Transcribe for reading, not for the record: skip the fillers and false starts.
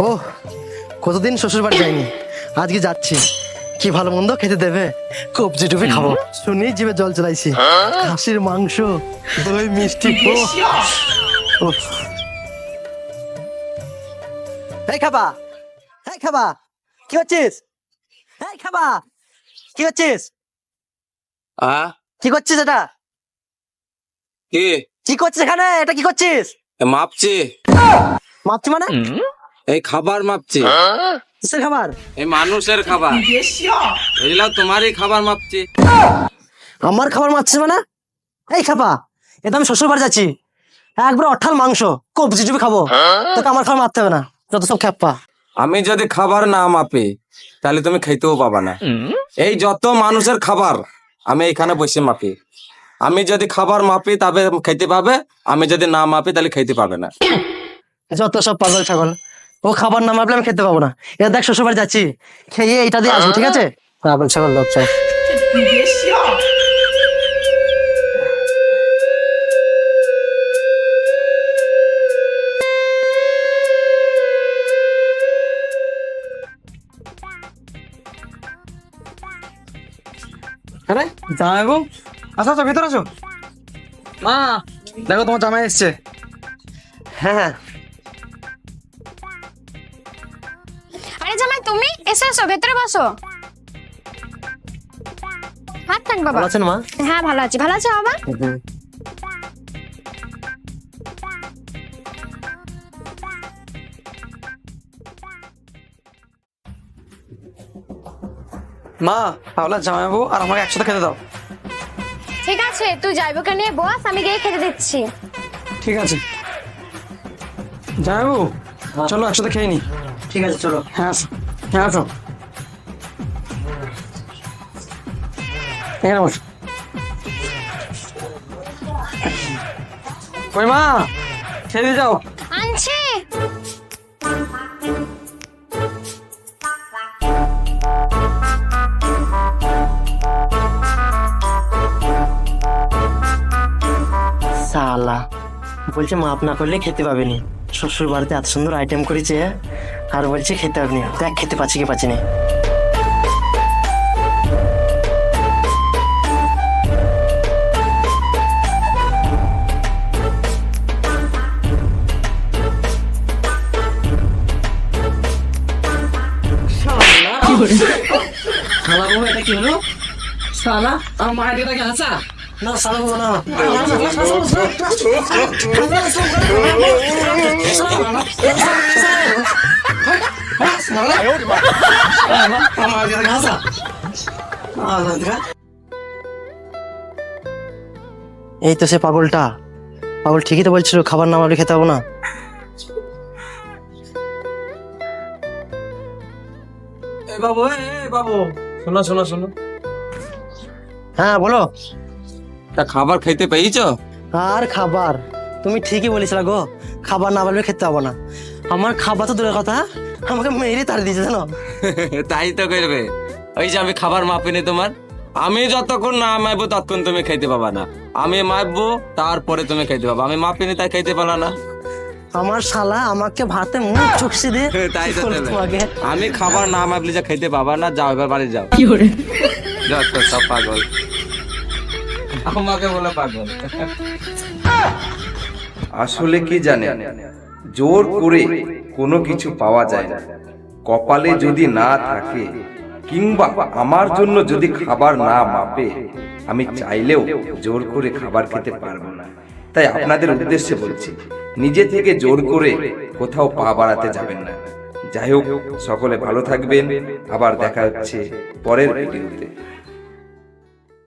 ও কতদিন শ্বশুর বাড়ি যাইনি, আজকে যাচ্ছি। কি ভালো মন্দ খেতে দেবে, কবজি টুপি খাবো শুনি জিভে জল চলাইছি। খাসির মাংস, দই, মিষ্টি। উফ। এই খাবা, এই খাবা, কি হচ্ছিস? এই খাবা, কি হচ্ছিস? কি করছিস এটা? কি কি করছিস এখানে? এটা কি করছিস? মাপছি? মাপছি মানে? এই খাবার মাপছি। কিসের খাবার? এই মানুষের খাবার, বুঝলাম, তোমারই খাবার মাপছি। আমার খাবার মারছিস মানে? এই খাবা, এটা আমি শ্বশুর বাড়ি যাচ্ছি, একবার অঠাল মাংস কবজি টুপি খাবো, তোকে আমার খাবার মারতে হবে না, যত সব খ্যাপা। আমি যদি খাবার না মাপি তাহলে তুমি খাইতেও পাবা না। এই যত মানুষের খাবার আমি এখানে বসে মাপি। আমি যদি খাবার মাপি তবে খাইতে পাবে, আমি যদি না মাপি তাহলে খাইতে পাবে না। যত সব পাগল ছাগল, ও খাবার না মাপলে আমি খেতে পাবো না। এটা দেখ শ্বশুর বাড়ি যাচ্ছি, খেয়ে এইটা দিয়ে আসবো, ঠিক আছে? পাগল ছাগল লোক সব। আরে জামাই বাবু, আসো আসো, ভেতর আসো। মা দেখো তোমার জামাই এসছে। হ্যাঁ হ্যাঁ, আরে জামাই তুমি এসো এসো ভেতরে বসো। হাত থাক বাবা। ভালো আছেন মা? হ্যাঁ ভালো আছি, ভালো আছো বাবা? মা তাহলে জামাই বাবু আর আমাকে একসাথে খেতে দাও। ঠিক আছে, তুই যাইবকে নিয়ে বস, আমি গিয়ে খেতে দিচ্ছি। ঠিক আছে জামাই বাবু, চলো একসাথে খেয়ে নি। ঠিক আছে চলো। হ্যাঁ আসো, হ্যাঁ আসো, এখানে বসো। ওই মা, খেয়ে দিয়ে যাও। আনছি। সালা বলছে মাপ না করলে খেতে পাবেনি, শ্বশুর বাড়িতে এত সুন্দর আইটেম করেছে আর বলছে খেতে পাবেনি। দেখ খেতে পাচ্ছি কি পাচ্ছি না। শালা বাবু, এটা কি হলো? শালা আমার মায়ের দিকে তাকিয়ে হাসা। না সালা বলো না। এই তো সে পাগলটা, পাগল ঠিকই তো বলছিল খাবার না মারলে খেতে পাবো না। এই বাবু, এই বাবু, শোনো শোনো শোনো। হ্যাঁ বলো। তা খাবার খাইতে পেয়েছ? আর খাবার, তুমি ঠিকই বলেছিলে গো, খাবার না পারলে খেতে পাবো না। আমার খাবার তো দূরের কথা, আমাকে মেরে তাড়িয়ে দিয়েছে জানো। তাই তো করবে। ওই যে আমি খাবার মাপিনি তোমার, আমি যতক্ষণ না মাপবো ততক্ষণ তুমি খাইতে পাবা না। আমি মাপবো তারপরে তুমি খাইতে পাবা। আমি মাপিনি তাই খাইতে পারলা না। আমার শালা আমাকে ভাতে মুখ চুকসি দিয়ে তাই তো দেবে। তোমাকে আমি খাবার না মাপলে যা খাইতে পাবা না। যাও এবার বাড়ি যাও। যত সব পাগল, আমাকে বলে পাগল। আসলে কি জানেন, জোর করে কোনো কিছু পাওয়া যায় না। কপালে যদি না থাকে কিংবা আমার জন্য যদি খাবার না মাপে, আমি চাইলেও জোর করে খাবার খেতে পারবো না। তাই আপনাদের উদ্দেশ্যে বলছি, নিজে থেকে জোর করে কোথাও পা বাড়াতে যাবেন না। যাই হোক, সকলে ভালো থাকবেন। আবার দেখা হচ্ছে পরের ভিডিওতে।